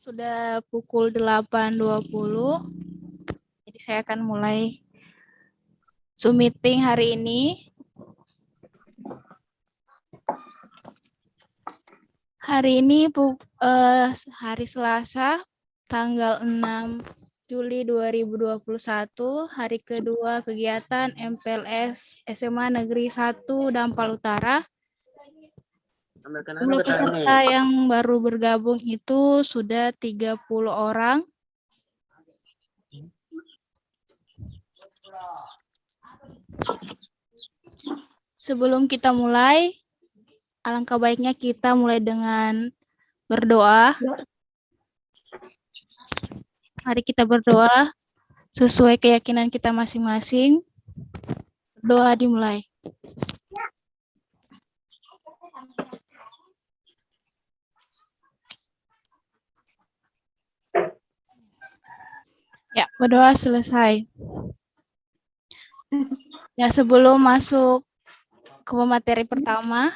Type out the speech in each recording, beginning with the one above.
sudah pukul 8.20. Jadi saya akan mulai Zoom meeting hari ini. Hari ini hari Selasa, tanggal 6 Juli 2021, hari kedua kegiatan MPLS SMA Negeri 1 Dampal Utara. Jumlah peserta yang baru bergabung itu sudah 30 orang. Sebelum kita mulai, alangkah baiknya kita mulai dengan berdoa. Mari kita berdoa sesuai keyakinan kita masing-masing. Doa dimulai. Ya, berdoa selesai. Ya, sebelum masuk ke materi pertama,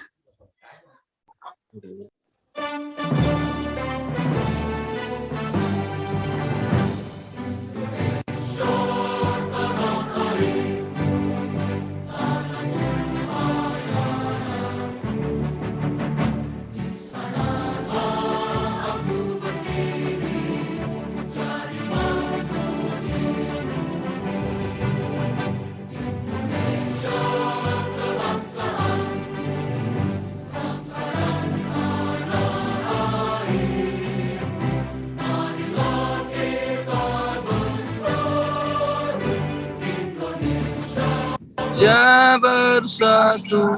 bersatu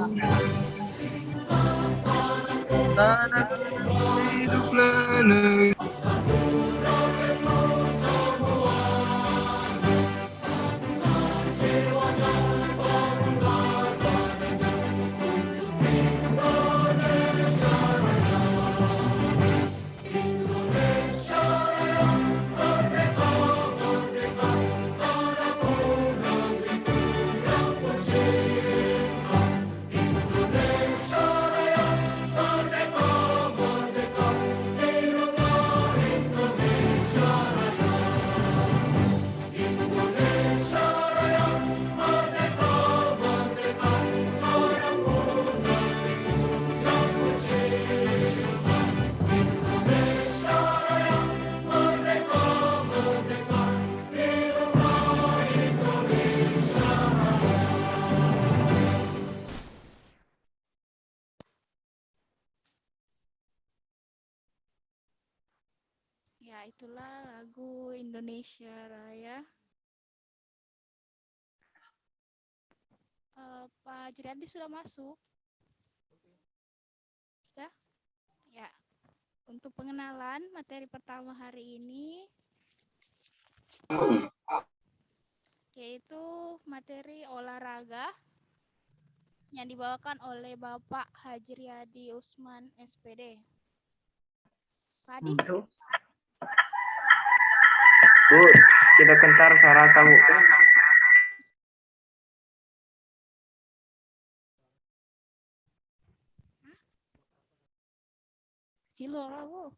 tanah hiduplah negeri. ya itulah lagu Indonesia Raya. Pak Jiriadi sudah masuk? Sudah? Ya. Untuk pengenalan materi pertama hari ini, yaitu materi olahraga yang dibawakan oleh Bapak Hajriadi Usman, SPD. Pak Adi? Bu, tidak kentar cara tahu. Silo lah, Bu.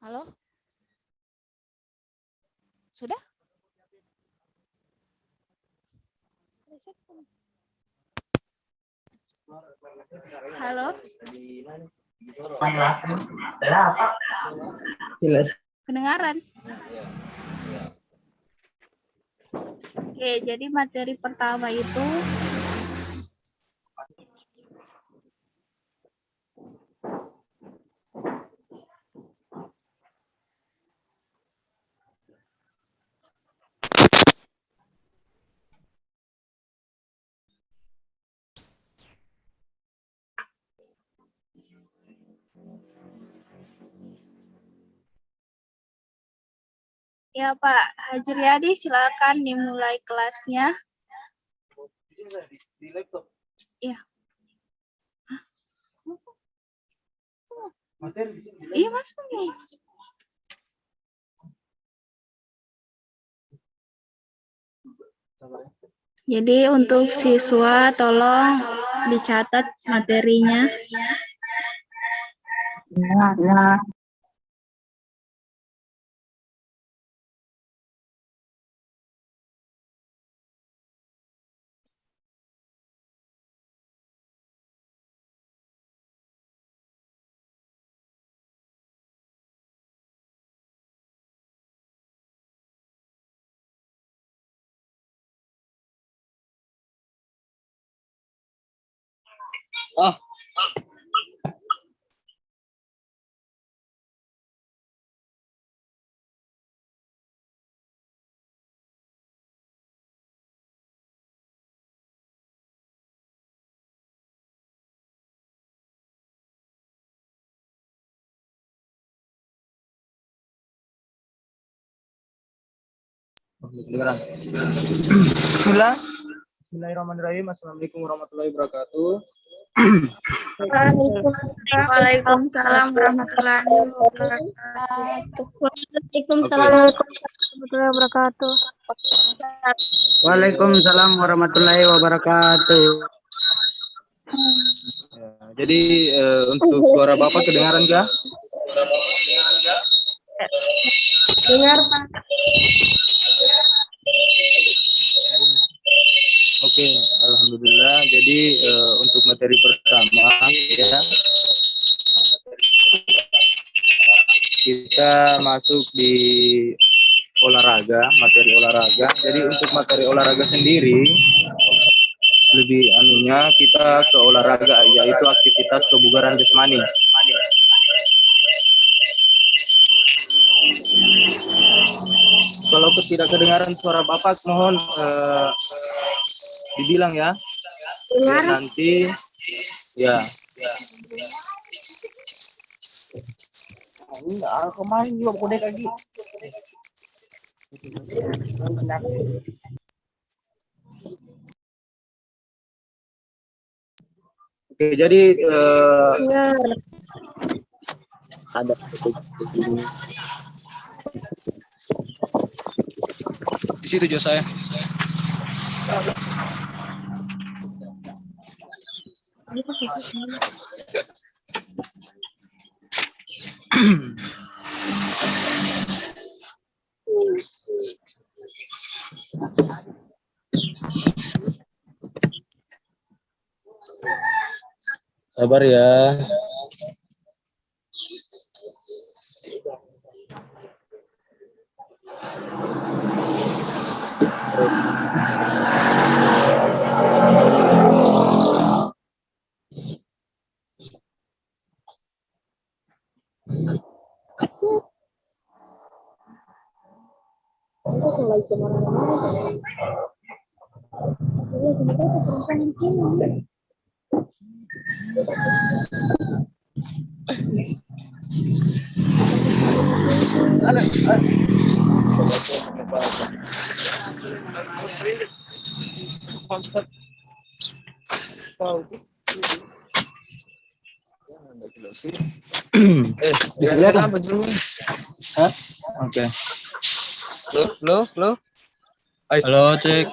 Halo? Sudah? Halo? Kedengaran? Oke, jadi materi pertama itu ya, Pak Hajriadi, silakan dimulai kelasnya. Iya. Iya, masuk nih. Jadi untuk siswa tolong dicatat materinya. Ah. Bismillahirrahmanirrahim. Assalamualaikum warahmatullahi wabarakatuh. Waalaikumsalam warahmatullahi wabarakatuh. Waalaikumsalam warahmatullahi wabarakatuh. Ya, jadi untuk suara Bapak kedengaran kah? Dengar, Pak. Oke, alhamdulillah. Jadi untuk materi pertama ya, kita masuk di olahraga, materi olahraga. Jadi untuk materi olahraga sendiri lebih anunya kita ke olahraga, yaitu aktivitas kebugaran jasmani. Kalau tidak kedengaran suara Bapak, mohon dibilang ya. Dengar. Nanti ya. Kemarin juga kode lagi. Oke, jadi Ada. di situ juga saya. Sabar ya. Bisa lihat apa dulu? Hah? Oke. Halo. Halo, cek.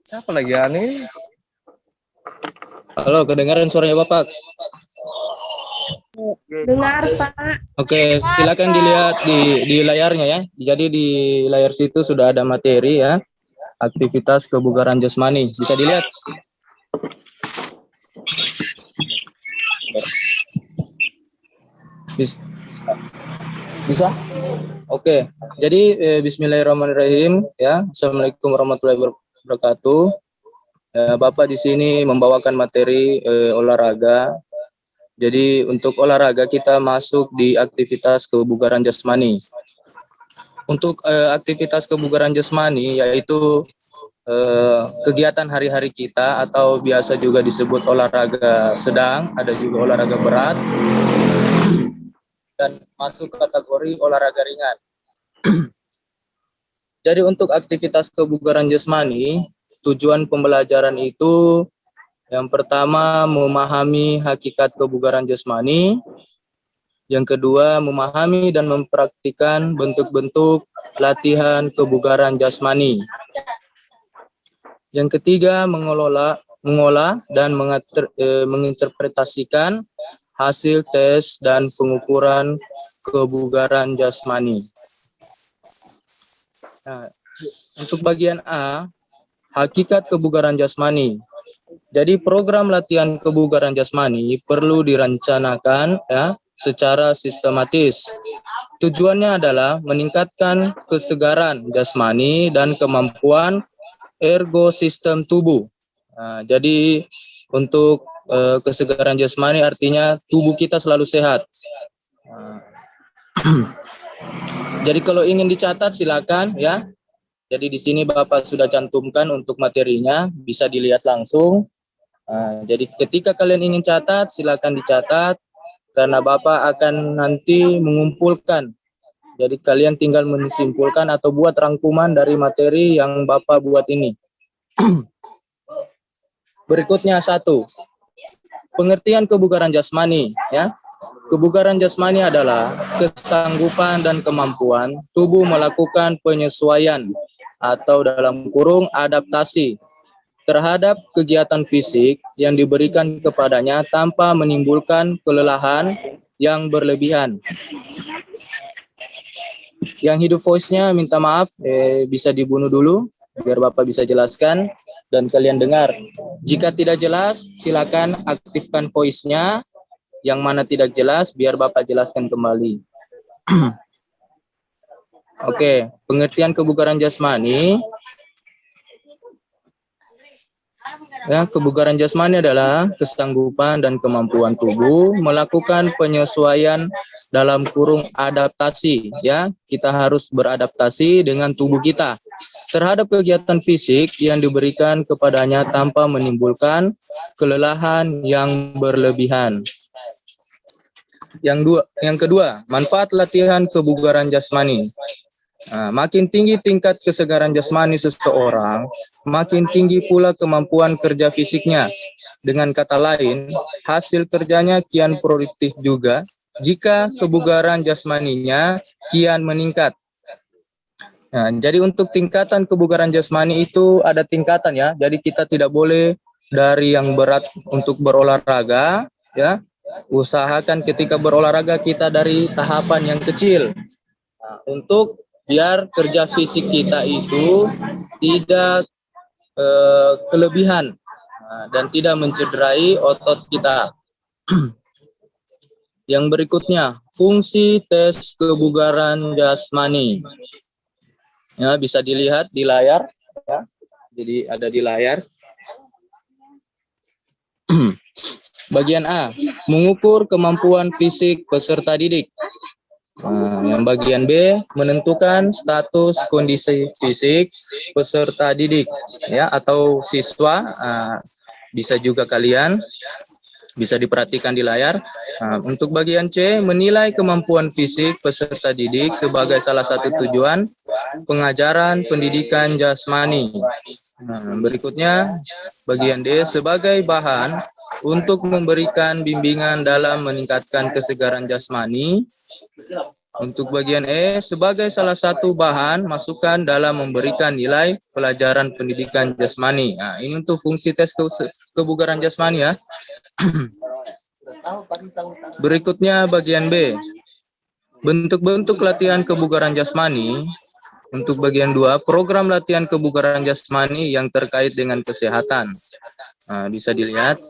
Siapa lagi ya nih? Halo, kedengaran suaranya Bapak? Dengar, Pak. Oke, silakan dilihat di layarnya ya. Jadi di layar situ sudah ada materi ya. Aktivitas kebugaran jasmani. Bisa dilihat? Bisa? Oke. Jadi bismillahirrahmanirrahim ya. Assalamualaikum warahmatullahi wabarakatuh. Bapak di sini membawakan materi olahraga. Jadi untuk olahraga kita masuk di aktivitas kebugaran jasmani. Untuk aktivitas kebugaran jasmani yaitu kegiatan hari-hari kita atau biasa juga disebut olahraga sedang, ada juga olahraga berat, dan masuk kategori olahraga ringan. Jadi untuk aktivitas kebugaran jasmani, tujuan pembelajaran itu yang pertama memahami hakikat kebugaran jasmani, yang kedua memahami dan mempraktikkan bentuk-bentuk latihan kebugaran jasmani. Yang ketiga mengolah dan menginterpretasikan hasil tes dan pengukuran kebugaran jasmani. Nah, untuk bagian A, hakikat kebugaran jasmani. Jadi program latihan kebugaran jasmani perlu direncanakan ya secara sistematis. Tujuannya adalah meningkatkan kesegaran jasmani dan kemampuan ergosistem tubuh. Jadi untuk kesegaran jasmani artinya tubuh kita selalu sehat. Jadi kalau ingin dicatat silakan ya. Jadi di sini Bapak sudah cantumkan untuk materinya, bisa dilihat langsung. Jadi ketika kalian ingin catat, silakan dicatat karena Bapak akan nanti mengumpulkan. Jadi kalian tinggal menyimpulkan atau buat rangkuman dari materi yang Bapak buat ini. Berikutnya 1. Pengertian kebugaran jasmani ya. Kebugaran jasmani adalah kesanggupan dan kemampuan tubuh melakukan penyesuaian atau dalam kurung adaptasi terhadap kegiatan fisik yang diberikan kepadanya tanpa menimbulkan kelelahan yang berlebihan. Yang hidup voice-nya minta maaf, bisa dibunuh dulu biar Bapak bisa jelaskan dan kalian dengar. Jika tidak jelas, silakan aktifkan voice-nya. Yang mana tidak jelas, biar Bapak jelaskan kembali. Oke, pengertian kebugaran jasmani. Ya, kebugaran jasmani adalah kesanggupan dan kemampuan tubuh melakukan penyesuaian dalam kurung adaptasi. Ya, kita harus beradaptasi dengan tubuh kita terhadap kegiatan fisik yang diberikan kepadanya tanpa menimbulkan kelelahan yang berlebihan. Yang kedua, manfaat latihan kebugaran jasmani. Makin tinggi tingkat kesegaran jasmani seseorang, makin tinggi pula kemampuan kerja fisiknya. Dengan kata lain, hasil kerjanya kian produktif juga jika kebugaran jasmaninya kian meningkat. Jadi untuk tingkatan kebugaran jasmani itu ada tingkatan ya. Jadi kita tidak boleh dari yang berat untuk berolahraga ya. Usahakan ketika berolahraga kita dari tahapan yang kecil. Untuk biar kerja fisik kita itu tidak kelebihan dan tidak mencederai otot kita. Yang berikutnya, fungsi tes kebugaran jasmani. Ya, bisa dilihat di layar ya. Jadi ada di layar. Bagian A, mengukur kemampuan fisik peserta didik. Yang bagian B, menentukan status kondisi fisik peserta didik ya atau siswa. Bisa juga kalian bisa diperhatikan di layar. Untuk bagian C, menilai kemampuan fisik peserta didik sebagai salah satu tujuan pengajaran pendidikan jasmani. Berikutnya bagian D, sebagai bahan untuk memberikan bimbingan dalam meningkatkan kesegaran jasmani. Untuk bagian E, sebagai salah satu bahan masukan dalam memberikan nilai pelajaran pendidikan jasmani. Ini untuk fungsi tes kebugaran jasmani ya. Berikutnya bagian B, bentuk-bentuk latihan kebugaran jasmani. Untuk bagian 2, program latihan kebugaran jasmani yang terkait dengan kesehatan. Bisa dilihat.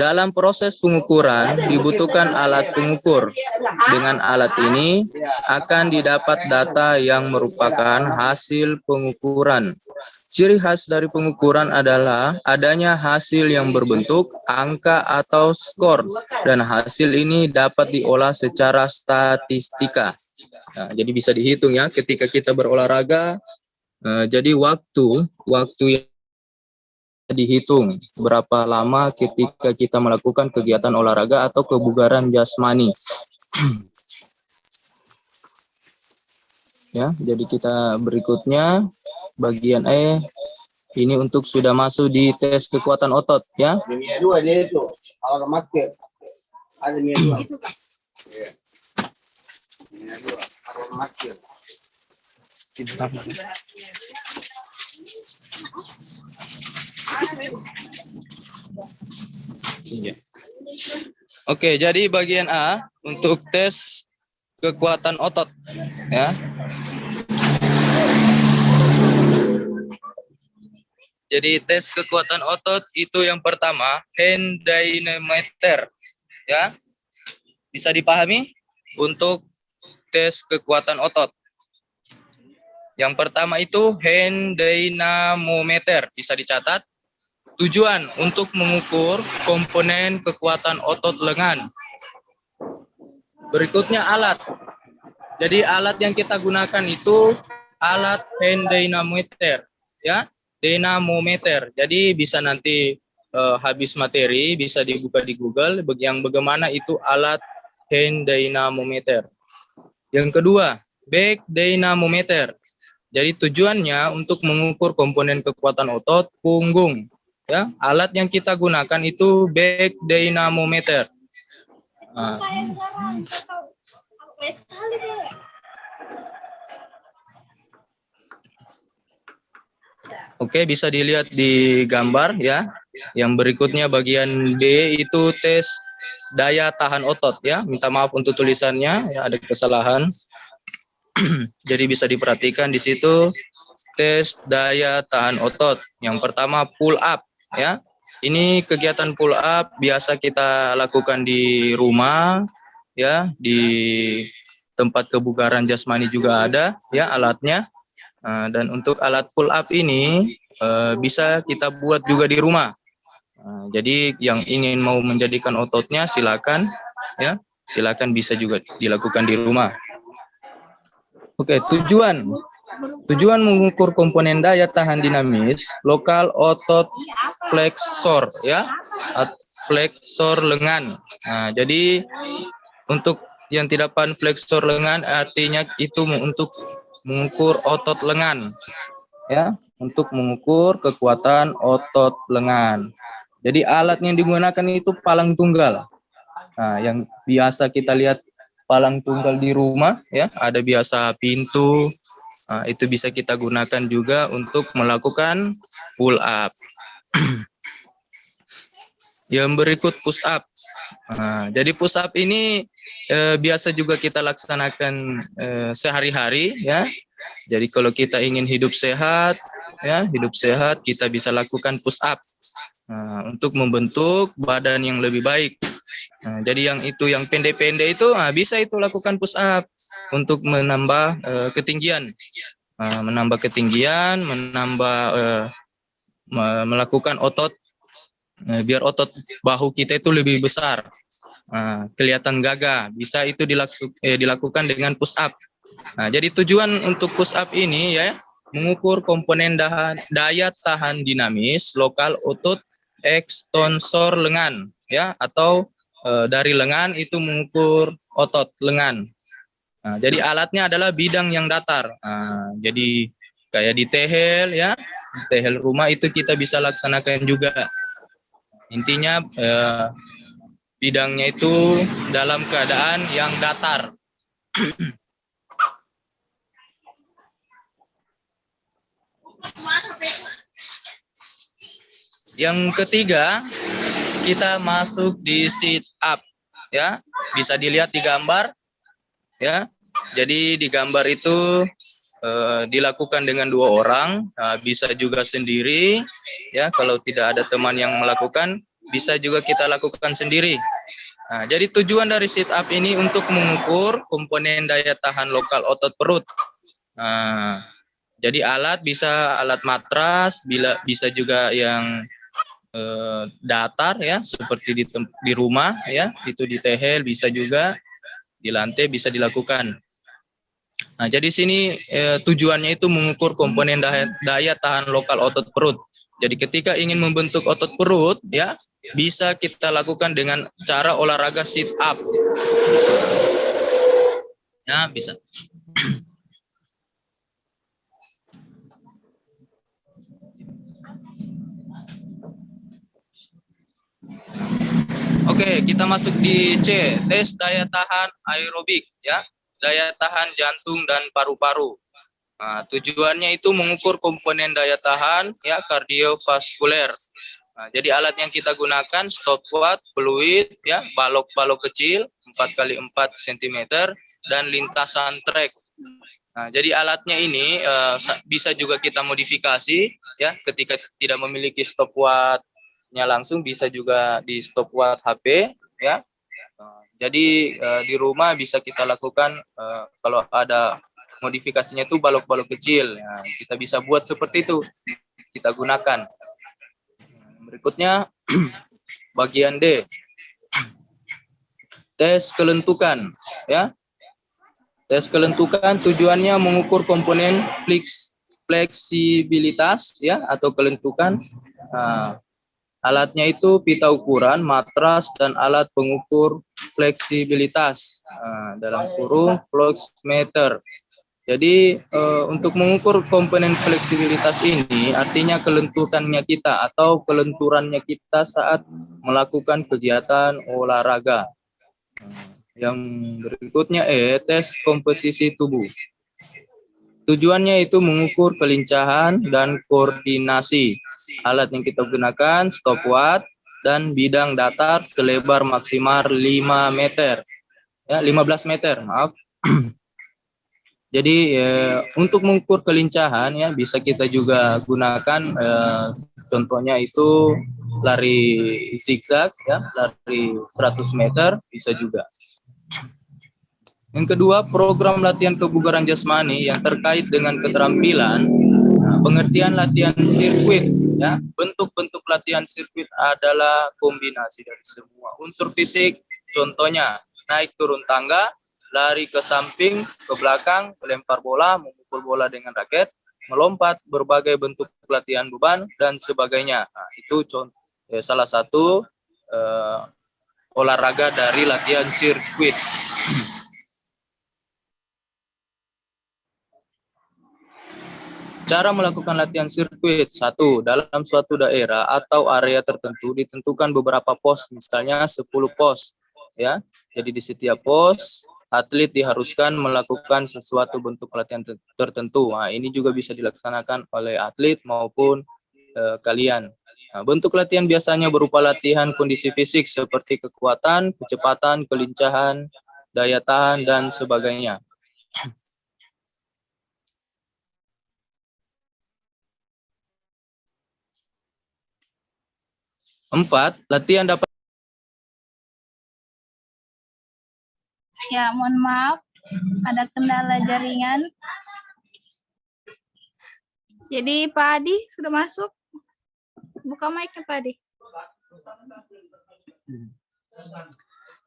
Dalam proses pengukuran dibutuhkan alat pengukur. Dengan alat ini akan didapat data yang merupakan hasil pengukuran. Ciri khas dari pengukuran adalah adanya hasil yang berbentuk angka atau skor, dan hasil ini dapat diolah secara statistika. Jadi bisa dihitung ya ketika kita berolahraga. Jadi waktu yang dihitung berapa lama ketika kita melakukan kegiatan olahraga atau kebugaran jasmani. Ya, jadi kita berikutnya bagian E, ini untuk sudah masuk di tes kekuatan otot ya. Oke, jadi bagian A untuk tes kekuatan otot ya. Jadi tes kekuatan otot itu yang pertama hand dynamometer ya. Bisa dipahami untuk tes kekuatan otot. Yang pertama itu hand dynamometer, bisa dicatat tujuan untuk mengukur komponen kekuatan otot lengan. Berikutnya alat. Jadi alat yang kita gunakan itu alat hand dynamometer, ya, dynamometer. Jadi bisa nanti habis materi bisa dibuka di Google yang bagaimana itu alat hand dynamometer. Yang kedua, back dynamometer. Jadi tujuannya untuk mengukur komponen kekuatan otot punggung. Ya, alat yang kita gunakan itu back dynamometer. Nah. Oke, bisa dilihat di gambar ya. Yang berikutnya bagian B itu tes daya tahan otot ya. Minta maaf untuk tulisannya ya, ada kesalahan. Jadi bisa diperhatikan di situ tes daya tahan otot. Yang pertama pull up ya. Ini kegiatan pull up biasa kita lakukan di rumah ya, di tempat kebugaran jasmani juga ada ya alatnya. Dan untuk alat pull up ini bisa kita buat juga di rumah. Jadi yang ingin mau menjadikan ototnya silakan ya, silakan bisa juga dilakukan di rumah. Oke, tujuan mengukur komponen daya tahan dinamis lokal otot flexor ya, flexor lengan. Nah, jadi untuk yang tidak paham flexor lengan artinya itu untuk mengukur otot lengan ya, untuk mengukur kekuatan otot lengan. Jadi alat yang digunakan itu palang tunggal. Nah, yang biasa kita lihat palang tunggal di rumah ya, ada biasa pintu. Nah, itu bisa kita gunakan juga untuk melakukan pull up. Yang berikut push up. Nah, jadi push up ini biasa juga kita laksanakan sehari-hari ya. Jadi kalau kita ingin hidup sehat ya, kita bisa lakukan push up untuk membentuk badan yang lebih baik. Nah, jadi yang pendek-pendek itu bisa itu lakukan push up untuk menambah ketinggian, melakukan otot biar otot bahu kita itu lebih besar, kelihatan gagah. Bisa itu dilakukan dengan push up. Nah, jadi tujuan untuk push up ini ya, mengukur komponen daya tahan dinamis lokal otot ekstensor lengan ya, atau dari lengan itu mengukur otot lengan. Nah, jadi alatnya adalah bidang yang datar. Nah, jadi kayak di tehel ya, di tehel rumah itu kita bisa laksanakan juga. Intinya bidangnya itu dalam keadaan yang datar. Yang ketiga, kita masuk di sit up ya. Bisa dilihat di gambar ya. Jadi di gambar itu dilakukan dengan 2 orang, bisa juga sendiri ya. Kalau tidak ada teman yang melakukan, bisa juga kita lakukan sendiri. Nah, jadi tujuan dari sit up ini untuk mengukur komponen daya tahan lokal otot perut. Nah, jadi alat bisa alat matras, bisa juga yang datar ya, seperti di rumah ya, itu di tehel, bisa juga di lantai bisa dilakukan. Nah, jadi sini tujuannya itu mengukur komponen daya tahan lokal otot perut. Jadi ketika ingin membentuk otot perut ya, bisa kita lakukan dengan cara olahraga sit up. Ya, bisa. Oke, kita masuk di C, tes daya tahan aerobik ya, daya tahan jantung dan paru-paru. Nah, tujuannya itu mengukur komponen daya tahan ya, kardiovaskuler. Nah, jadi alat yang kita gunakan stopwatch, fluid ya, balok-balok kecil 4x4 cm dan lintasan trek. Nah, jadi alatnya ini bisa juga kita modifikasi ya, ketika tidak memiliki stopwatch-nya langsung bisa juga di stopwatch HP ya. Jadi di rumah bisa kita lakukan kalau ada modifikasinya itu balok-balok kecil. Nah, kita bisa buat seperti itu, kita gunakan. Berikutnya bagian D. Tes kelentukan, ya. Tes kelentukan tujuannya mengukur komponen fleksibilitas, ya, atau kelentukan. Nah, alatnya itu pita ukuran, matras, dan alat pengukur fleksibilitas. Nah, dalam kurung Flexmeter. Jadi untuk mengukur komponen fleksibilitas ini artinya kelenturannya kita atau kelenturannya kita saat melakukan kegiatan olahraga. Yang berikutnya tes komposisi tubuh. Tujuannya itu mengukur kelincahan dan koordinasi. Alat yang kita gunakan stopwatch dan bidang datar selebar maksimal 5 meter. Ya, 15 meter, maaf. Jadi untuk mengukur kelincahan ya bisa kita juga gunakan contohnya itu lari zigzag ya, lari 100 meter bisa juga. Yang kedua, program latihan kebugaran jasmani yang terkait dengan keterampilan. Pengertian latihan sirkuit ya. Bentuk-bentuk latihan sirkuit adalah kombinasi dari semua unsur fisik, contohnya naik turun tangga, lari ke samping, ke belakang, melempar bola, memukul bola dengan raket, melompat, berbagai bentuk latihan beban, dan sebagainya. Nah, itu contoh, salah satu olahraga dari latihan sirkuit. Cara melakukan latihan sirkuit. 1. Dalam suatu daerah atau area tertentu ditentukan beberapa pos, misalnya 10 pos. Ya, jadi di setiap pos atlet diharuskan melakukan sesuatu bentuk latihan tertentu. Nah, ini juga bisa dilaksanakan oleh atlet maupun kalian. Nah, bentuk latihan biasanya berupa latihan kondisi fisik seperti kekuatan, kecepatan, kelincahan, daya tahan, dan sebagainya. Empat, latihan dapat. Ya, mohon maaf, ada kendala jaringan. Jadi Pak Adi sudah masuk. Buka mic-nya Pak Adi.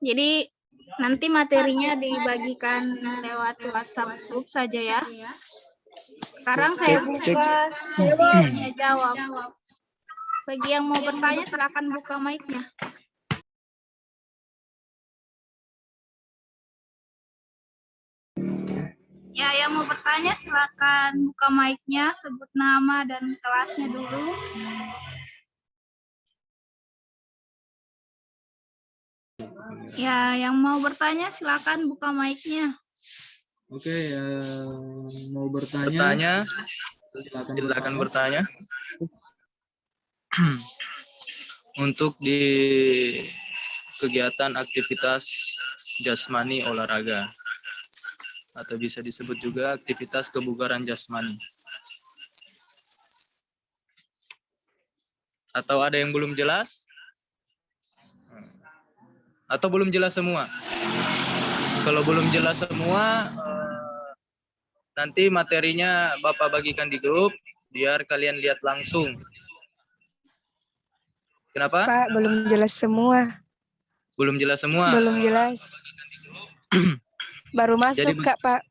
Jadi nanti materinya dibagikan lewat WhatsApp group saja ya. Sekarang saya buka sesinya jawab. Bagi yang mau bertanya silakan buka mic-nya. Ya, yang mau bertanya silakan buka mic-nya, sebut nama dan kelasnya dulu. Ya, yang mau bertanya silakan buka mic-nya. Oke, mau bertanya silakan bertanya. Untuk di kegiatan aktivitas jasmani olahraga. Atau bisa disebut juga aktivitas kebugaran jasmani. Atau ada yang belum jelas? Atau belum jelas semua? Kalau belum jelas semua, nanti materinya Bapak bagikan di grup, biar kalian lihat langsung. Kenapa? Pak, belum jelas semua. Belum jelas semua? Belum jelas. Baru masuk, Jadi, Kak, Pak.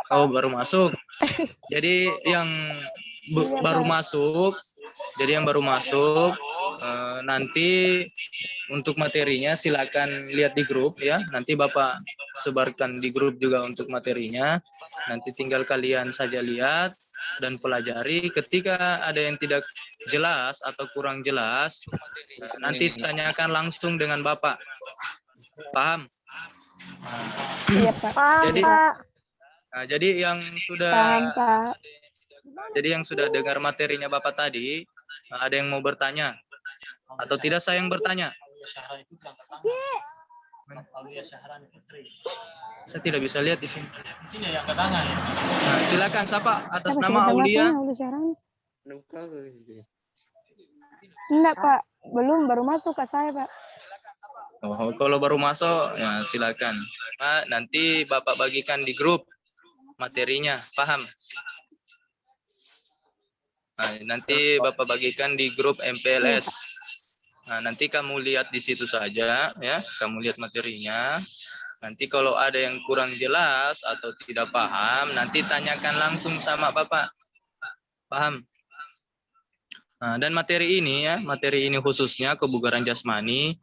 Oh, baru masuk. Jadi yang baru masuk, nanti untuk materinya silakan lihat di grup ya. Nanti Bapak sebarkan di grup juga untuk materinya. Nanti tinggal kalian saja lihat dan pelajari. Ketika ada yang tidak jelas atau kurang jelas, nanti tanyakan langsung dengan Bapak. Paham? Iya, Pak. Jadi, Pak. Nah, jadi yang sudah Paham, Pak. Jadi yang sudah dengar materinya Bapak tadi, ada yang mau bertanya? Atau tidak saya yang bertanya? Saya tidak bisa lihat di sini. Nah, silakan siapa atas nama Aulia? Enggak, Pak. Belum, baru masuk ke saya, Pak. Oh, kalau baru masuk, ya silakan. Nah, nanti Bapak bagikan di grup materinya, paham? Nah, nanti Bapak bagikan di grup MPLS. Nah, nanti kamu lihat di situ saja ya, kamu lihat materinya. Nanti kalau ada yang kurang jelas atau tidak paham, nanti tanyakan langsung sama Bapak. Paham? Nah, dan materi ini ya, materi ini khususnya kebugaran jasmani,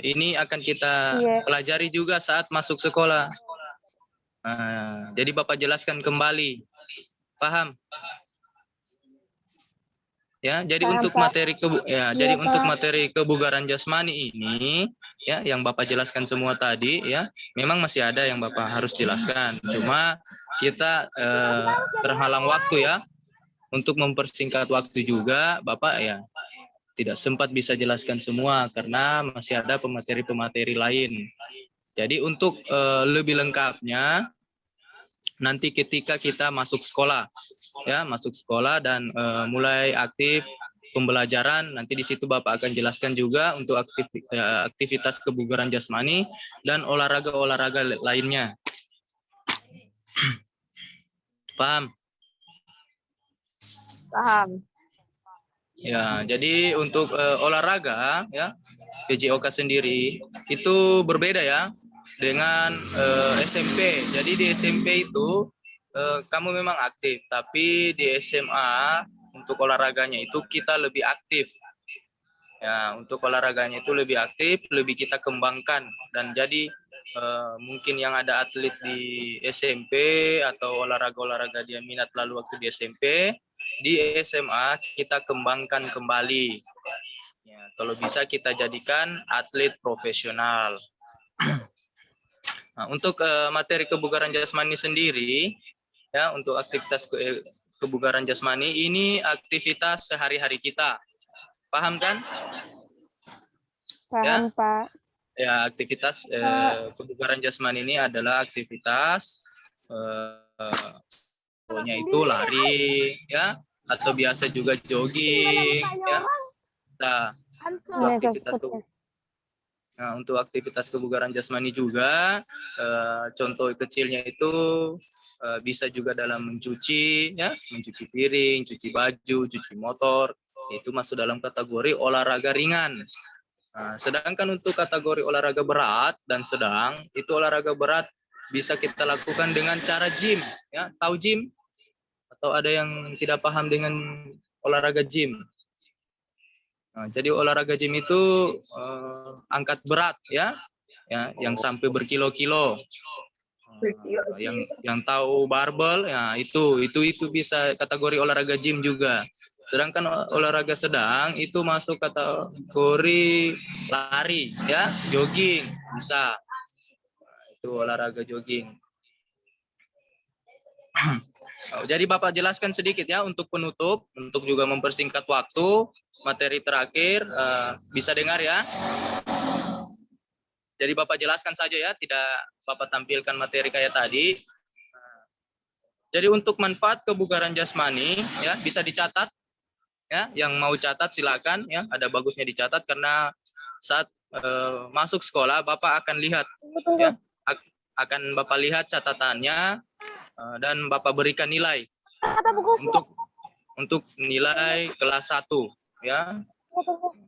ini akan kita pelajari juga saat masuk sekolah. Nah, jadi Bapak jelaskan kembali. Paham? Ya, jadi Paham, untuk Pak. untuk materi kebugaran jasmani ini ya yang Bapak jelaskan semua tadi ya, memang masih ada yang Bapak harus jelaskan. Cuma kita terhalang waktu ya. Untuk mempersingkat waktu juga Bapak ya tidak sempat bisa jelaskan semua karena masih ada pemateri-pemateri lain. Jadi untuk lebih lengkapnya nanti ketika kita masuk sekolah ya, masuk sekolah dan mulai aktif pembelajaran, nanti di situ Bapak akan jelaskan juga untuk aktivitas kebugaran jasmani dan olahraga-olahraga lainnya. Paham? Paham. Ya, jadi untuk olahraga ya PJOK sendiri itu berbeda ya dengan SMP. Jadi di SMP itu kamu memang aktif, tapi di SMA untuk olahraganya itu kita lebih aktif. Ya, untuk olahraganya itu lebih aktif, lebih kita kembangkan dan jadi mungkin yang ada atlet di SMP atau olahraga-olahraga dia minat lalu waktu di SMP, di SMA kita kembangkan kembali. Ya, kalau bisa kita jadikan atlet profesional. Nah, untuk materi kebugaran jasmani sendiri, ya untuk aktivitas kebugaran jasmani ini aktivitas sehari-hari kita. Paham kan? Paham, Ya? Pak. Ya, aktivitas kebugaran jasmani ini adalah aktivitas itu lari ya atau biasa juga jogging ya. Nah, untuk aktivitas kebugaran jasmani juga contoh kecilnya itu bisa juga dalam mencuci ya, mencuci piring, cuci baju, cuci motor, itu masuk dalam kategori olahraga ringan. Nah, sedangkan untuk kategori olahraga berat dan sedang, itu olahraga berat bisa kita lakukan dengan cara gym ya. Tahu gym? Atau ada yang tidak paham dengan olahraga gym? Nah, jadi olahraga gym itu angkat berat ya, yang sampai berkilo-kilo. Yang tahu barbel ya itu bisa kategori olahraga gym juga. Sedangkan olahraga sedang itu masuk kategori lari ya, jogging bisa. Itu olahraga jogging. Jadi Bapak jelaskan sedikit ya untuk penutup, untuk juga mempersingkat waktu, materi terakhir bisa dengar ya. Jadi Bapak jelaskan saja ya, tidak Bapak tampilkan materi kayak tadi. Jadi untuk manfaat kebugaran jasmani ya bisa dicatat ya, yang mau catat silakan ya, ada bagusnya dicatat karena saat masuk sekolah Bapak akan lihat ya, akan Bapak lihat catatannya dan Bapak berikan nilai untuk nilai kelas 1 ya.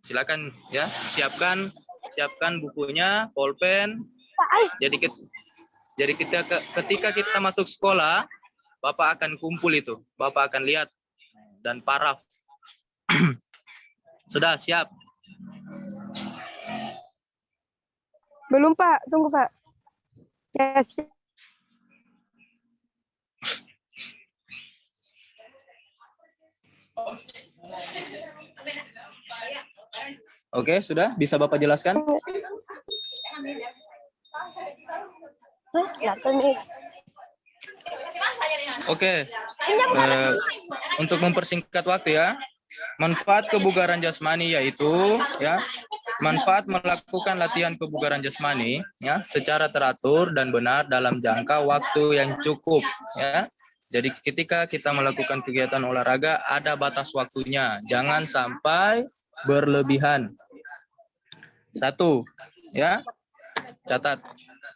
Silakan ya, siapkan bukunya, pulpen. Jadi ketika kita masuk sekolah, Bapak akan kumpul itu, Bapak akan lihat dan paraf. Sudah siap? Belum, Pak. Tunggu, Pak. Ya, siap. Oke, sudah bisa Bapak jelaskan? Oke, untuk mempersingkat waktu ya, manfaat kebugaran jasmani yaitu ya, manfaat melakukan latihan kebugaran jasmani ya secara teratur dan benar dalam jangka waktu yang cukup ya. Jadi ketika kita melakukan kegiatan olahraga ada batas waktunya, jangan sampai berlebihan. 1 ya, catat,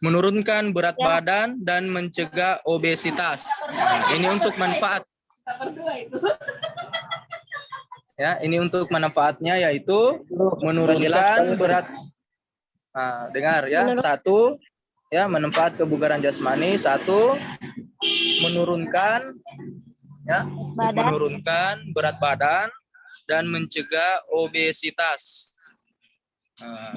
menurunkan berat badan dan mencegah obesitas. Nah, ini untuk manfaat. Ya, ini untuk manfaatnya yaitu menurunkan berat. Nah, dengar ya. Satu, ya, manfaat kebugaran jasmani. Satu, menurunkan, ya, menurunkan berat badan dan mencegah obesitas. Nah,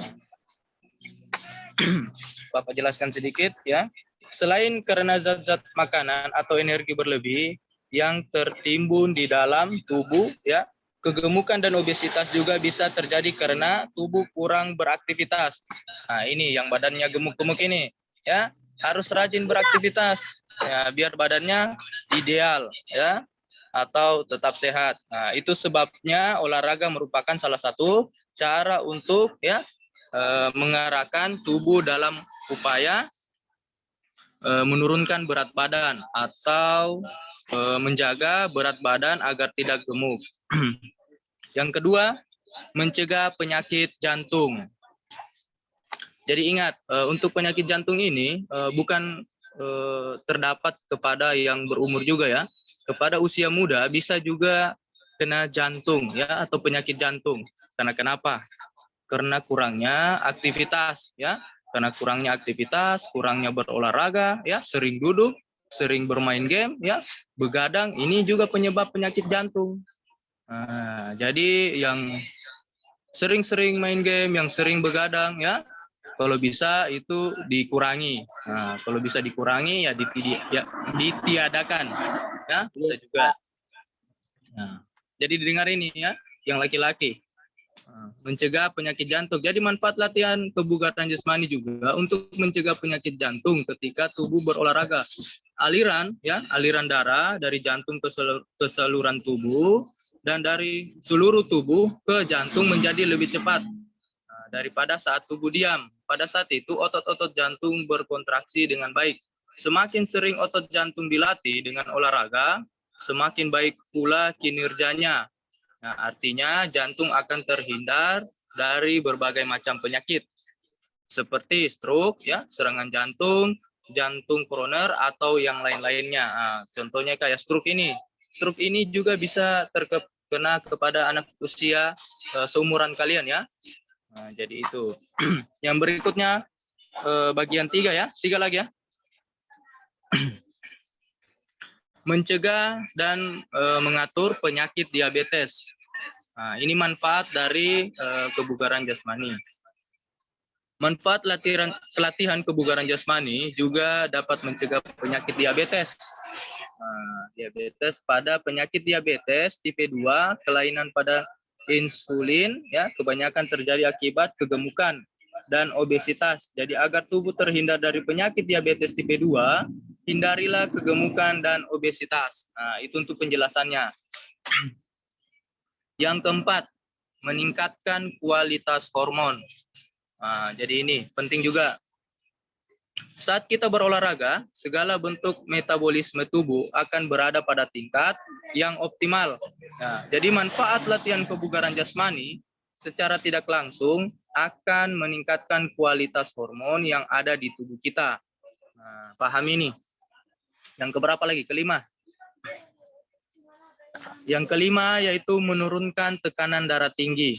Bapak jelaskan sedikit ya. Selain karena zat-zat makanan atau energi berlebih yang tertimbun di dalam tubuh, ya, kegemukan dan obesitas juga bisa terjadi karena tubuh kurang beraktivitas. Nah, ini yang badannya gemuk-gemuk ini, ya, harus rajin beraktivitas, ya, biar badannya ideal, ya, atau tetap sehat. Nah, itu sebabnya olahraga merupakan salah satu cara untuk, ya, mengarahkan tubuh dalam upaya menurunkan berat badan atau menjaga berat badan agar tidak gemuk. Yang kedua, mencegah penyakit jantung. Jadi ingat, untuk penyakit jantung ini bukan terdapat kepada yang berumur juga ya. Kepada usia muda bisa juga kena jantung ya, atau penyakit jantung. Karena kenapa? Karena kurangnya aktivitas ya. Karena kurangnya aktivitas, kurangnya berolahraga ya, sering duduk, sering bermain game ya, begadang, ini juga penyebab penyakit jantung. Nah, jadi yang sering-sering main game, yang sering begadang ya, kalau bisa itu dikurangi. Nah, kalau bisa dikurangi ya, ditiadakan ya, bisa juga. Nah, jadi didengar ini ya, yang laki-laki. Mencegah penyakit jantung. Jadi manfaat latihan kebugaran jasmani juga untuk mencegah penyakit jantung ketika tubuh berolahraga. Aliran darah dari jantung ke saluran tubuh dan dari seluruh tubuh ke jantung menjadi lebih cepat daripada saat tubuh diam. Pada saat itu otot-otot jantung berkontraksi dengan baik. Semakin sering otot jantung dilatih dengan olahraga, semakin baik pula kinerjanya. Nah, artinya jantung akan terhindar dari berbagai macam penyakit seperti stroke, ya, serangan jantung, jantung koroner atau yang lain-lainnya. Nah, contohnya kayak stroke ini. Stroke ini juga bisa terkena kepada anak usia seumuran kalian ya. Nah, jadi itu. Yang berikutnya bagian 3 ya, 3 lagi ya. Mencegah dan mengatur penyakit diabetes. Nah, ini manfaat dari kebugaran jasmani. Manfaat latihan kebugaran jasmani juga dapat mencegah penyakit diabetes. Nah, penyakit diabetes tipe 2, kelainan pada insulin ya, kebanyakan terjadi akibat kegemukan dan obesitas. Jadi agar tubuh terhindar dari penyakit diabetes tipe 2, hindarilah kegemukan dan obesitas. Nah, itu untuk penjelasannya. Yang keempat, meningkatkan kualitas hormon. Nah, jadi ini penting juga. Saat kita berolahraga, segala bentuk metabolisme tubuh akan berada pada tingkat yang optimal. Nah, jadi manfaat latihan kebugaran jasmani secara tidak langsung akan meningkatkan kualitas hormon yang ada di tubuh kita. Nah, paham ini. Yang keberapa lagi? Kelima. Yang kelima yaitu menurunkan tekanan darah tinggi.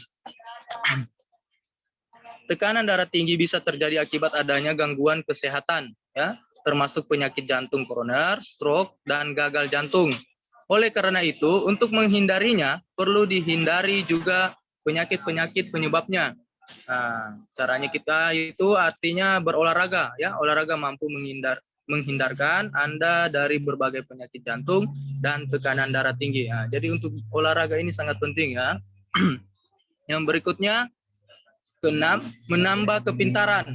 Tekanan darah tinggi bisa terjadi akibat adanya gangguan kesehatan, ya, termasuk penyakit jantung koroner, stroke, dan gagal jantung. Oleh karena itu, untuk menghindarinya perlu dihindari juga penyakit-penyakit penyebabnya. Nah, caranya kita itu artinya berolahraga, ya, olahraga mampu menghindarkan Anda dari berbagai penyakit jantung dan tekanan darah tinggi. Nah, jadi untuk olahraga ini sangat penting ya. Yang berikutnya, keenam, menambah kepintaran.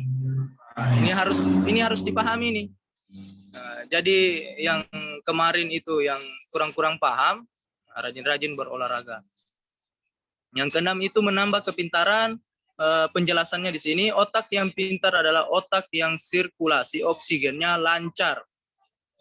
Nah, ini harus dipahami nih. Jadi yang kemarin itu yang kurang-kurang paham, rajin-rajin berolahraga. Yang keenam itu menambah kepintaran. Penjelasannya di sini, otak yang pintar adalah otak yang sirkulasi oksigennya lancar.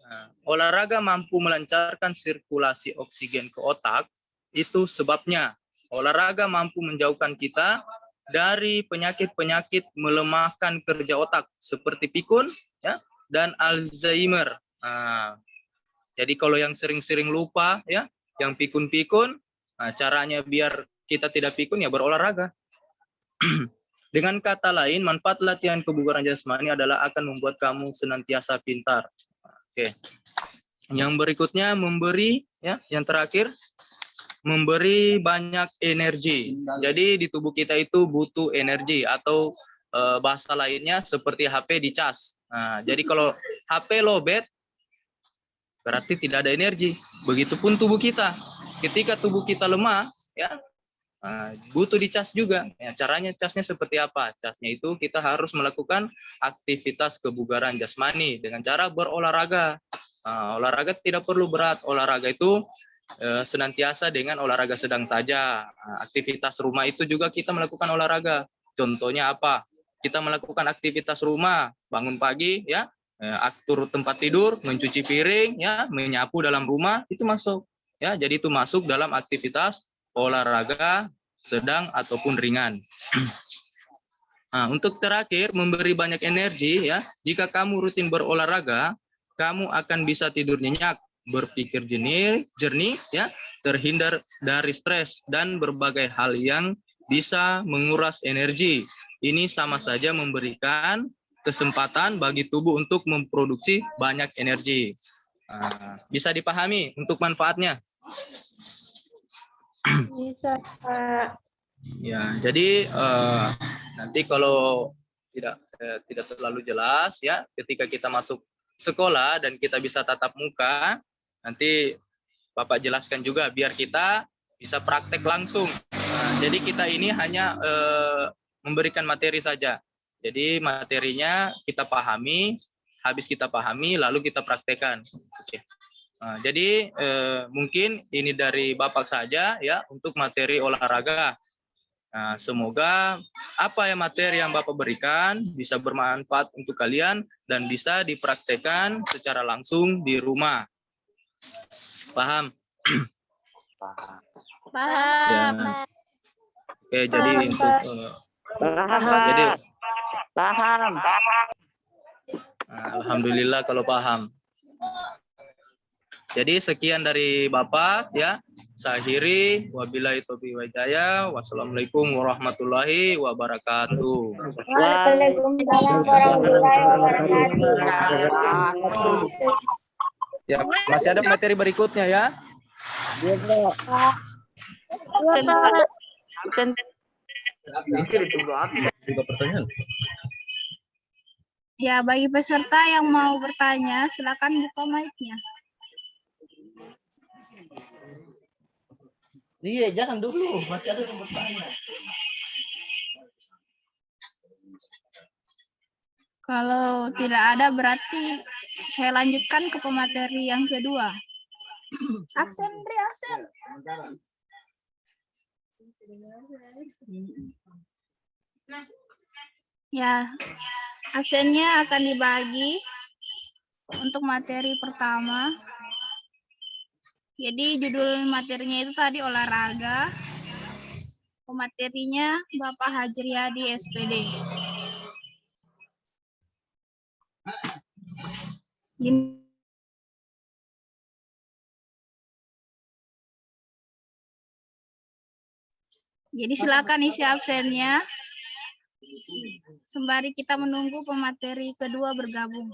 Nah, olahraga mampu melancarkan sirkulasi oksigen ke otak, itu sebabnya olahraga mampu menjauhkan kita dari penyakit-penyakit melemahkan kerja otak seperti pikun ya, dan Alzheimer. Nah, jadi kalau yang sering-sering lupa ya, yang pikun-pikun, Nah, caranya biar kita tidak pikun ya berolahraga. Dengan kata lain, manfaat latihan kebugaran jasmani adalah akan membuat kamu senantiasa pintar. Oke. Yang berikutnya memberi, ya, yang terakhir memberi banyak energi. Jadi di tubuh kita itu butuh energi atau bahasa lainnya seperti HP dicas. Nah, jadi kalau HP lowbat berarti tidak ada energi. Begitupun tubuh kita. Ketika tubuh kita lemah, ya butuh dicas juga. Ya, caranya casnya seperti apa? Casnya itu kita harus melakukan aktivitas kebugaran jasmani dengan cara berolahraga. Olahraga tidak perlu berat. Olahraga itu senantiasa dengan olahraga sedang saja. Aktivitas rumah itu juga kita melakukan olahraga. Contohnya apa? Kita melakukan aktivitas rumah, bangun pagi, ya, atur tempat tidur, mencuci piring, ya, menyapu dalam rumah, itu masuk. Ya, jadi itu masuk dalam aktivitas olahraga sedang ataupun ringan. Nah, untuk terakhir memberi banyak energi, ya. Jika kamu rutin berolahraga, kamu akan bisa tidur nyenyak, berpikir jernih, ya, terhindar dari stres dan berbagai hal yang bisa menguras energi. Ini sama saja memberikan kesempatan bagi tubuh untuk memproduksi banyak energi. Bisa dipahami untuk manfaatnya? Bisa, Pak. Ya, jadi nanti kalau tidak terlalu jelas, ya, ketika kita masuk sekolah dan kita bisa tatap muka, nanti Bapak jelaskan juga biar kita bisa praktek langsung. Jadi kita ini hanya memberikan materi saja. Jadi materinya kita pahami, habis kita pahami lalu kita praktekkan. Oke. Jadi mungkin ini dari Bapak saja, ya, untuk materi olahraga. Nah, semoga apa yang materi yang Bapak berikan bisa bermanfaat untuk kalian dan bisa dipraktekkan secara langsung di rumah. Paham? Paham. Ya. Oke, jadi untuk Paham. Alhamdulillah kalau paham. Jadi sekian dari Bapak, ya. Saya akhiri, wabillahi taufiq wal hidayah. Wassalamualaikum warahmatullahi wabarakatuh. Waalaikumsalam warahmatullahi wabarakatuh. Ya, masih ada materi berikutnya, ya. Ya, bagi peserta yang mau bertanya, silakan buka mic-nya. Iya, jangan dulu. Masih ada yang bertanya. Kalau tidak ada, berarti saya lanjutkan ke pemateri yang kedua. Absen, Bri, absen. Ya, absennya akan dibagi untuk materi pertama. Jadi judul materinya itu tadi olahraga. Pematerinya Bapak Hajriyadi SPD. Jadi silakan isi absennya. Sembari kita menunggu pemateri kedua bergabung.